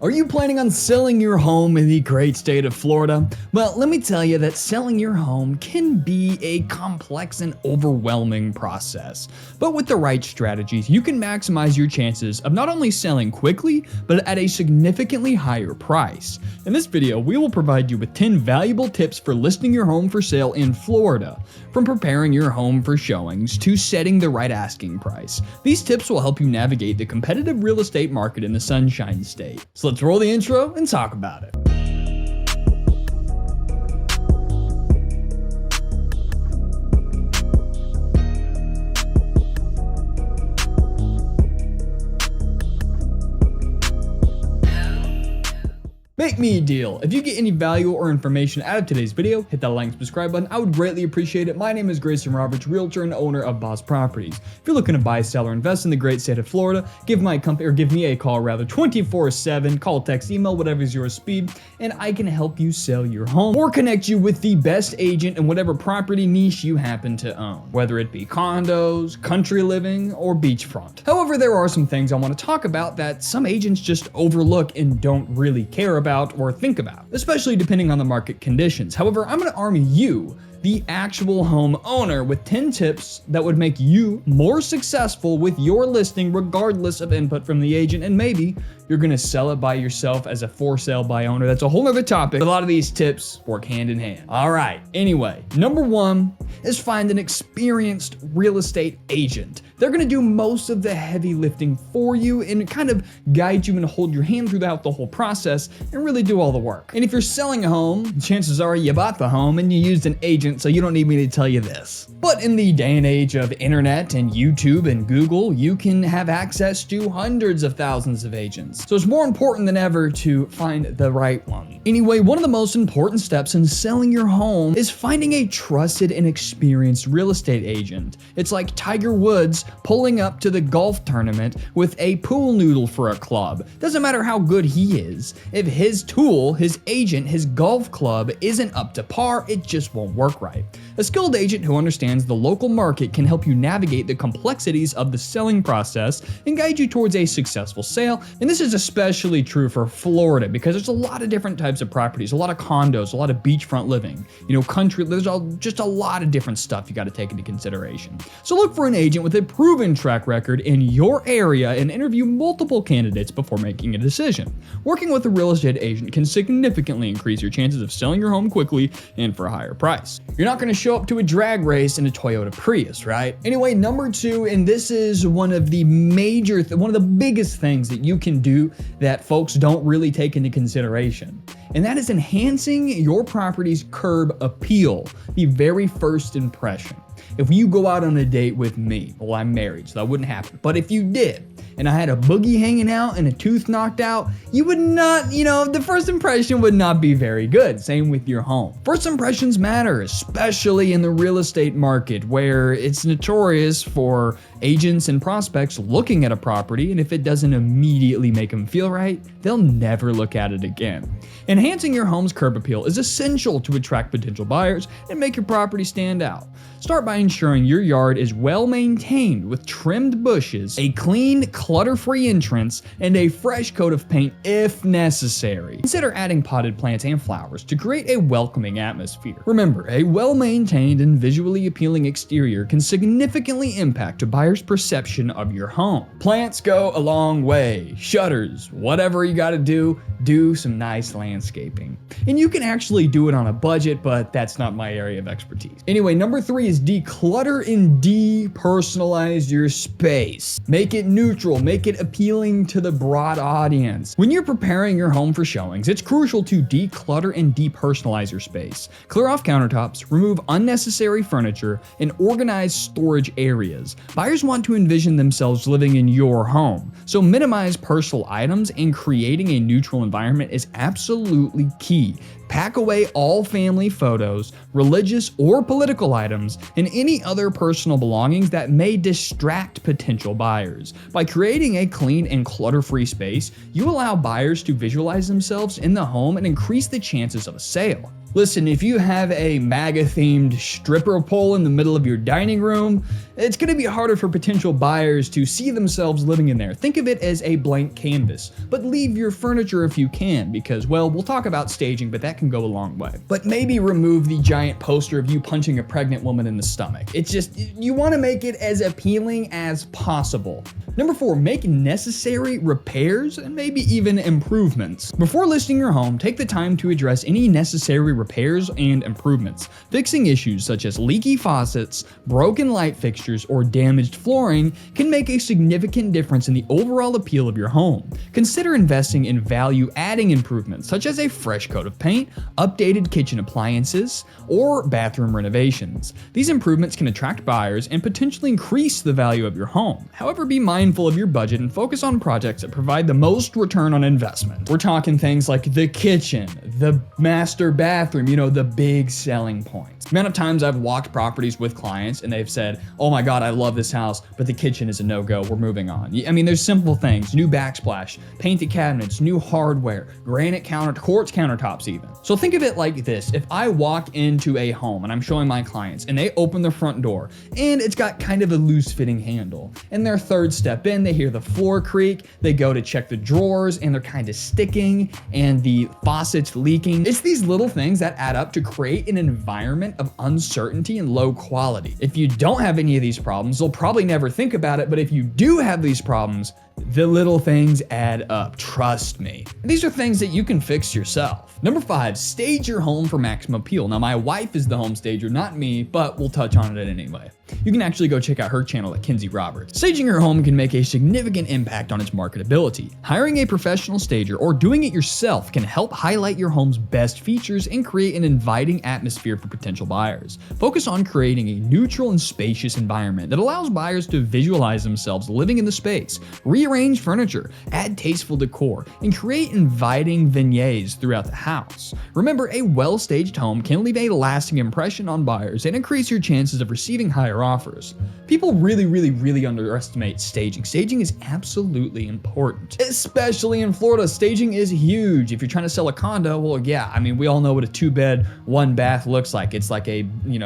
Are you planning on selling your home in the great state of Florida? Well, let me tell you that selling your home can be a complex and overwhelming process. But with the right strategies, you can maximize your chances of not only selling quickly, but at a significantly higher price. In this video, we will provide you with 10 valuable tips for listing your home for sale in Florida. From preparing your home for showings to setting the right asking price, these tips will help you navigate the competitive real estate market in the Sunshine State. So let's roll the intro and talk about it. Make me a deal. If you get any value or information out of today's video, hit that like and subscribe button. I would greatly appreciate it. My name is Greyson Roberts, realtor and owner of Boss Properties. If you're looking to buy, sell, or invest in the great state of Florida, give me a call 24/7. Call, text, email, whatever is your speed, and I can help you sell your home or connect you with the best agent in whatever property niche you happen to own, whether it be condos, country living, or beachfront. However, there are some things I want to talk about that some agents just overlook and don't really care about or think about, especially depending on the market conditions. However, I'm going to arm you, the actual home owner, with 10 tips that would make you more successful with your listing regardless of input from the agent, and maybe you're going to sell it by yourself as a for sale by owner. That's a whole other topic. A lot of these tips work hand in hand. All right. Anyway, number one is find an experienced real estate agent. They're going to do most of the heavy lifting for you and kind of guide you and hold your hand throughout the whole process and really do all the work. And if you're selling a home, chances are you bought the home and you used an agent, so you don't need me to tell you this. But in the day and age of internet and YouTube and Google, you can have access to hundreds of thousands of agents. So it's more important than ever to find the right one. Anyway, one of the most important steps in selling your home is finding a trusted and experienced real estate agent. It's like Tiger Woods pulling up to the golf tournament with a pool noodle for a club. Doesn't matter how good he is. If his tool, his agent, his golf club isn't up to par, it just won't work right. A skilled agent who understands the local market can help you navigate the complexities of the selling process and guide you towards a successful sale. And this is especially true for Florida because there's a lot of different types of properties, a lot of condos, a lot of beachfront living, country, there's just a lot of different stuff you got to take into consideration. So look for an agent with a proven track record in your area and interview multiple candidates before making a decision. Working with a real estate agent can significantly increase your chances of selling your home quickly and for a higher price. You're not going to show up to a drag race in a Toyota Prius, right? Anyway, number two, and this is one of the biggest things that you can do that folks don't really take into consideration. And that is enhancing your property's curb appeal, the very first impression. If you go out on a date with me, well, I'm married, so that wouldn't happen. But if you did, and I had a boogie hanging out and a tooth knocked out, you would not, the first impression would not be very good. Same with your home. First impressions matter, especially in the real estate market where it's notorious for agents and prospects looking at a property, and if it doesn't immediately make them feel right, they'll never look at it again. Enhancing your home's curb appeal is essential to attract potential buyers and make your property stand out. Start by ensuring your yard is well maintained with trimmed bushes, a clean, clutter-free entrance, and a fresh coat of paint if necessary. Consider adding potted plants and flowers to create a welcoming atmosphere. Remember, a well-maintained and visually appealing exterior can significantly impact a buyer's perception of your home. Plants go a long way. Shutters, whatever you gotta do some nice landscaping. And you can actually do it on a budget, but that's not my area of expertise. Anyway, number three is declutter and depersonalize your space. Make it neutral, make it appealing to the broad audience. When you're preparing your home for showings, it's crucial to declutter and depersonalize your space. Clear off countertops, remove unnecessary furniture, and organize storage areas. Buyers want to envision themselves living in your home, so minimize personal items and creating a neutral environment is absolutely key. Pack away all family photos, religious or political items, and any other personal belongings that may distract potential buyers. By creating a clean and clutter-free space, you allow buyers to visualize themselves in the home and increase the chances of a sale. Listen, if you have a MAGA-themed stripper pole in the middle of your dining room, it's going to be harder for potential buyers to see themselves living in there. Think of it as a blank canvas, but leave your furniture if you can, because, well, we'll talk about staging, but that can go a long way. But maybe remove the giant poster of you punching a pregnant woman in the stomach. It's just, you want to make it as appealing as possible. Number 4, make necessary repairs and maybe even improvements. Before listing your home, take the time to address any necessary repairs and improvements. Fixing issues such as leaky faucets, broken light fixtures, or damaged flooring can make a significant difference in the overall appeal of your home. Consider investing in value-adding improvements such as a fresh coat of paint, updated kitchen appliances, or bathroom renovations. These improvements can attract buyers and potentially increase the value of your home. However, be mindful of your budget and focus on projects that provide the most return on investment. We're talking things like the kitchen, the master bathroom, the big selling points. The amount of times I've walked properties with clients and they've said, oh my God, I love this house, but the kitchen is a no-go, we're moving on. I mean, there's simple things, new backsplash, painted cabinets, new hardware, granite quartz countertops even. So think of it like this. If I walk into a home and I'm showing my clients and they open the front door and it's got kind of a loose fitting handle, and their third step in, they hear the floor creak, they go to check the drawers and they're kind of sticking and the faucet's leaking. It's these little things that add up to create an environment of uncertainty and low quality. If you don't have any of these problems, they'll probably never think about it, but if you do have these problems, the little things add up, trust me. These are things that you can fix yourself. Number 5, stage your home for maximum appeal. Now, my wife is the home stager, not me, but we'll touch on it anyway. You can actually go check out her channel at Greyson Roberts. Staging your home can make a significant impact on its marketability. Hiring a professional stager or doing it yourself can help highlight your home's best features and create an inviting atmosphere for potential buyers. Focus on creating a neutral and spacious environment that allows buyers to visualize themselves living in the space. Rearrange furniture, add tasteful decor, and create inviting vignettes throughout the house. Remember, a well-staged home can leave a lasting impression on buyers and increase your chances of receiving higher offers. People really underestimate staging. Staging is absolutely important, especially in Florida. Staging is huge. If you're trying to sell a condo, well, yeah, I mean, we all know what a 2-bed, 1-bath looks like. It's like a,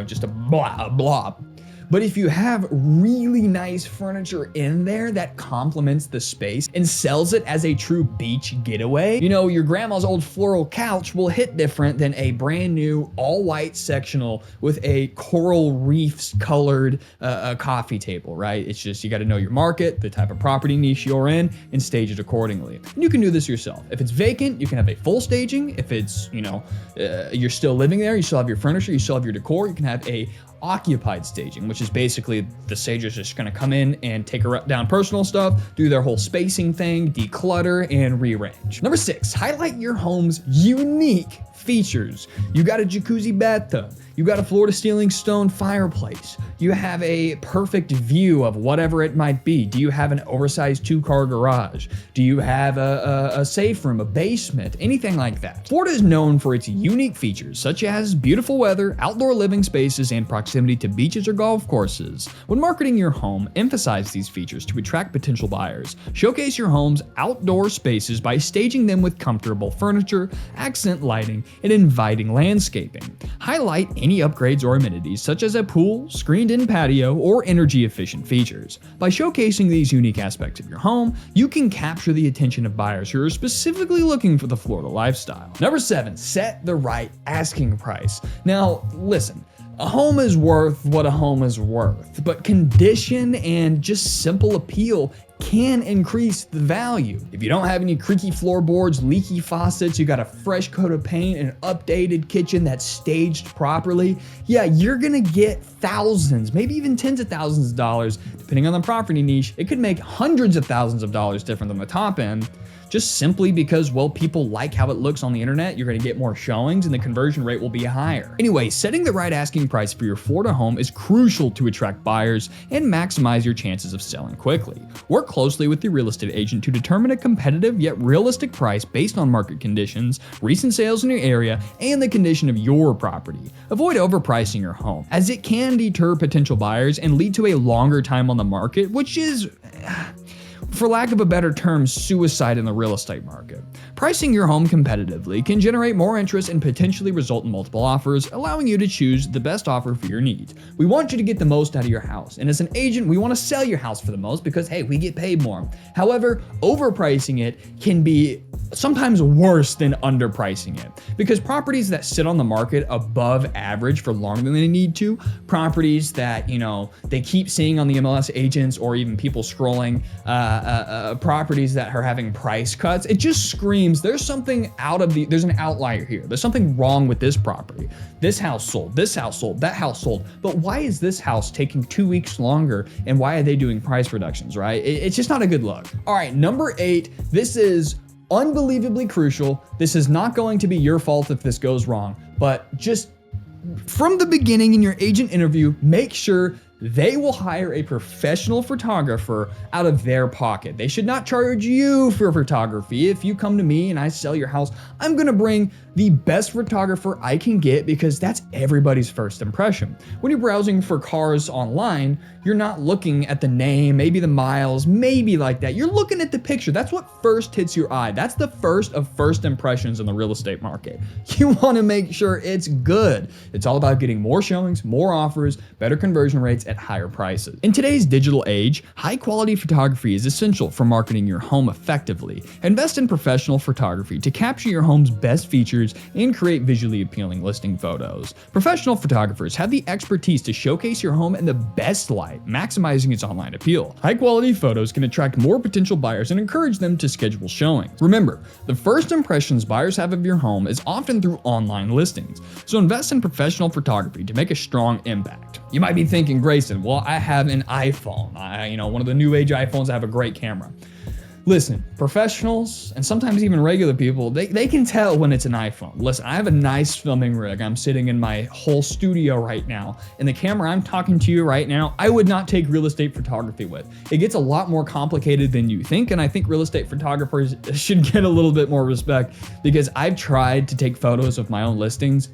just a blob. But if you have really nice furniture in there that complements the space and sells it as a true beach getaway, your grandma's old floral couch will hit different than a brand new all-white sectional with a coral reefs colored coffee table, right? It's just, you got to know your market, the type of property niche you're in, and stage it accordingly. And you can do this yourself. If it's vacant, you can have a full staging. If it's, you're still living there, you still have your furniture, you still have your decor, you can have a occupied staging, which is basically the stager's just going to come in and take down personal stuff, do their whole spacing thing, declutter, and rearrange. Number 6, highlight your home's unique features. You got a jacuzzi bathtub, you got a floor-to-ceiling stone fireplace, you have a perfect view of whatever it might be. Do you have an oversized 2-car garage? Do you have a safe room, a basement, anything like that? Florida is known for its unique features, such as beautiful weather, outdoor living spaces, and proximity to beaches or golf courses. When marketing your home, emphasize these features to attract potential buyers. Showcase your home's outdoor spaces by staging them with comfortable furniture, accent lighting, and inviting landscaping. Highlight any upgrades or amenities such as a pool, screened-in patio, or energy-efficient features. By showcasing these unique aspects of your home, you can capture the attention of buyers who are specifically looking for the Florida lifestyle. Number 7, set the right asking price. Now, listen. A home is worth what a home is worth, but condition and just simple appeal can increase the value. If you don't have any creaky floorboards, leaky faucets, you got a fresh coat of paint, and an updated kitchen that's staged properly, yeah, you're gonna get thousands, maybe even tens of thousands of dollars, depending on the property niche. It could make hundreds of thousands of dollars different than the top end. Just simply because, well, people like how it looks on the internet, you're going to get more showings and the conversion rate will be higher. Anyway, setting the right asking price for your Florida home is crucial to attract buyers and maximize your chances of selling quickly. Work closely with your real estate agent to determine a competitive yet realistic price based on market conditions, recent sales in your area, and the condition of your property. Avoid overpricing your home, as it can deter potential buyers and lead to a longer time on the market, which is, for lack of a better term, suicide in the real estate market. Pricing your home competitively can generate more interest and potentially result in multiple offers, allowing you to choose the best offer for your needs. We want you to get the most out of your house, and as an agent, we want to sell your house for the most because, hey, we get paid more. However, overpricing it can be sometimes worse than underpricing it, because properties that sit on the market above average for longer than they need to, properties that, you know, they keep seeing on the MLS agents or even people scrolling, properties that are having price cuts, it just screams there's there's an outlier here. There's something wrong with this property. This house sold, that house sold, but why is this house taking 2 weeks longer, and why are they doing price reductions, right? It's just not a good look. All right, number 8, this is unbelievably crucial. This is not going to be your fault if this goes wrong, but just from the beginning in your agent interview, make sure they will hire a professional photographer out of their pocket. They should not charge you for photography. If you come to me and I sell your house, I'm gonna bring the best photographer I can get, because that's everybody's first impression. When you're browsing for cars online, you're not looking at the name, maybe the miles, maybe like that. You're looking at the picture. That's what first hits your eye. That's the first of first impressions in the real estate market. You wanna make sure it's good. It's all about getting more showings, more offers, better conversion rates at higher prices. In today's digital age, high quality photography is essential for marketing your home effectively. Invest in professional photography to capture your home's best features and create visually appealing listing photos. Professional photographers have the expertise to showcase your home in the best light, maximizing its online appeal. High quality photos can attract more potential buyers and encourage them to schedule showings. Remember, the first impressions buyers have of your home is often through online listings, so invest in professional photography to make a strong impact. You might be thinking, Greyson, well, I have an iPhone. One of the new age iPhones, I have a great camera. Listen, professionals and sometimes even regular people, they can tell when it's an iPhone. Listen, I have a nice filming rig. I'm sitting in my whole studio right now, and the camera I'm talking to you right now, I would not take real estate photography with. It gets a lot more complicated than you think, and I think real estate photographers should get a little bit more respect, because I've tried to take photos of my own listings,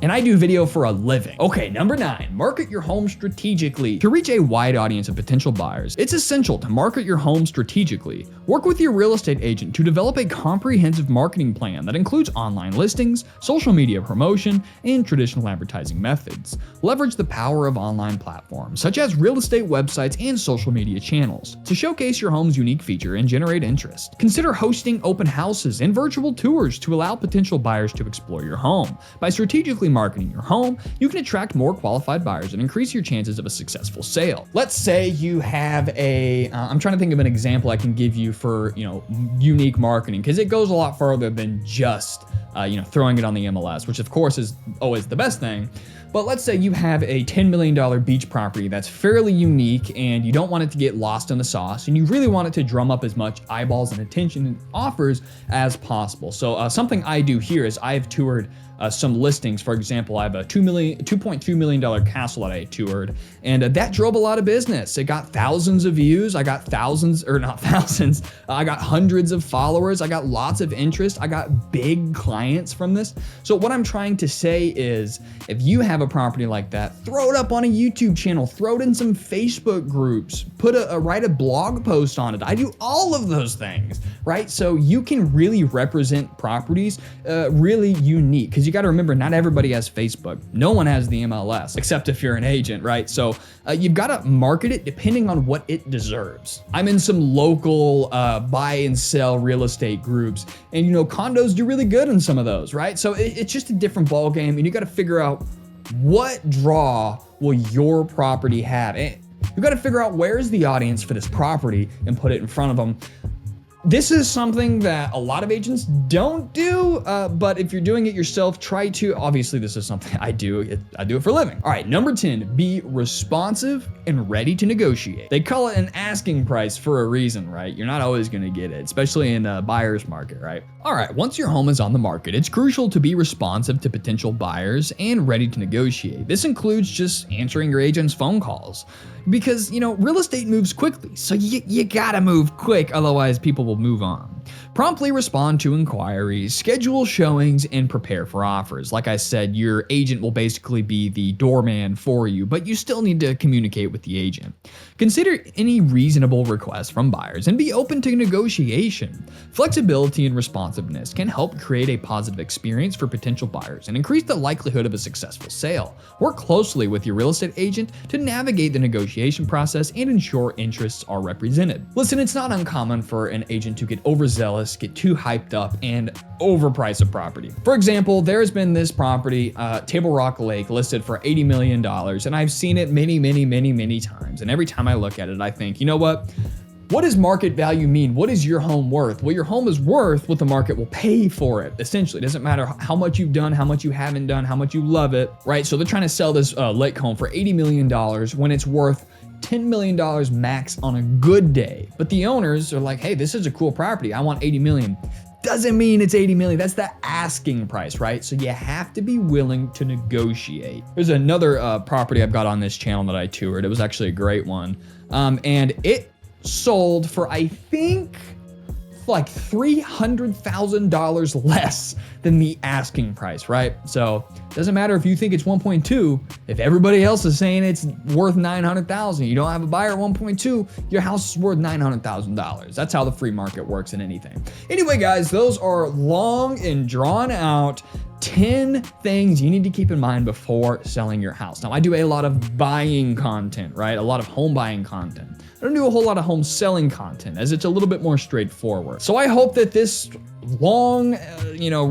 and I do video for a living. Okay, number 9, market your home strategically. To reach a wide audience of potential buyers, it's essential to market your home strategically. Work with your real estate agent to develop a comprehensive marketing plan that includes online listings, social media promotion, and traditional advertising methods. Leverage the power of online platforms, such as real estate websites and social media channels, to showcase your home's unique feature and generate interest. Consider hosting open houses and virtual tours to allow potential buyers to explore your home. By strategically marketing your home, you can attract more qualified buyers and increase your chances of a successful sale. Let's say you have I'm trying to think of an example I can give you for, unique marketing, because it goes a lot further than just, throwing it on the MLS, which of course is always the best thing. But let's say you have a $10 million beach property that's fairly unique, and you don't want it to get lost in the sauce, and you really want it to drum up as much eyeballs and attention and offers as possible. So something I do here is I've toured some listings. For example, I have a $2.2 million castle that I toured, and that drove a lot of business. It got thousands of views. I got I got hundreds of followers. I got lots of interest. I got big clients from this. So what I'm trying to say is, if you have a property like that, throw it up on a YouTube channel, throw it in some Facebook groups, write a blog post on it. I do all of those things, right? So you can really represent properties really unique, because you got to remember, not everybody has Facebook. No one has the MLS, except if you're an agent, right? So you've got to market it depending on what it deserves. I'm in some local buy and sell real estate groups, and condos do really good in some of those, right? So it's just a different ball game, and you got to figure out what draw will your property have. And you got to figure out where's the audience for this property and put it in front of them. This is something that a lot of agents don't do, but if you're doing it yourself, try to. Obviously, this is something I do. I do it for a living. All right, number 10, be responsive and ready to negotiate. They call it an asking price for a reason, right? You're not always going to get it, especially in a buyer's market, right? All right, once your home is on the market, it's crucial to be responsive to potential buyers and ready to negotiate. This includes just answering your agent's phone calls, because real estate moves quickly, so you gotta move quick, otherwise people will move on. Promptly respond to inquiries, schedule showings, and prepare for offers. Like I said, your agent will basically be the doorman for you, but you still need to communicate with the agent. Consider any reasonable requests from buyers and be open to negotiation. Flexibility and responsiveness can help create a positive experience for potential buyers and increase the likelihood of a successful sale. Work closely with your real estate agent to navigate the negotiation process and ensure interests are represented. Listen, it's not uncommon for an agent to get overzealous, get too hyped up, and overprice a property. For example, there's been this property, Table Rock Lake, listed for $80 million, and I've seen it many times. And every time I look at it, I think, you know what? What does market value mean? What is your home worth? Well, your home is worth what the market will pay for it. Essentially, it doesn't matter how much you've done, how much you haven't done, how much you love it, right? So they're trying to sell this lake home for $80 million when it's worth $10 million max on a good day. But the owners are like, hey, this is a cool property. I want $80 million. Doesn't mean it's $80 million. That's the asking price, right? So you have to be willing to negotiate. There's another property I've got on this channel that I toured. It was actually a great one. And it sold for, I think, like $300,000 less than the asking price, right? So it doesn't matter if you think it's 1.2, if everybody else is saying it's worth 900,000, you don't have a buyer at 1.2, your house is worth $900,000. That's how the free market works in anything. Anyway, guys, those are long and drawn out 10 things you need to keep in mind before selling your house. Now, I do a lot of buying content, right? A lot of home buying content. I don't do a whole lot of home selling content, as it's a little bit more straightforward. So I hope that this long,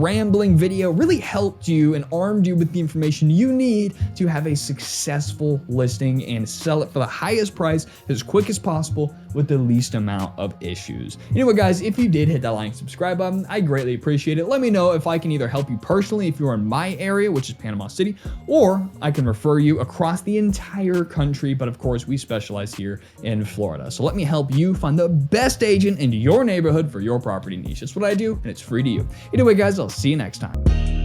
rambling video really helped you and armed you with the information you need to have a successful listing and sell it for the highest price as quick as possible with the least amount of issues. Anyway, guys, if you did hit that like and subscribe button, I greatly appreciate it. Let me know if I can either help you personally if you're in my area, which is Panama City, or I can refer you across the entire country. But of course, we specialize here in Florida. So let me help you find the best agent in your neighborhood for your property niche. That's what I do, and it's free to you. Anyway, guys, I'll see you next time.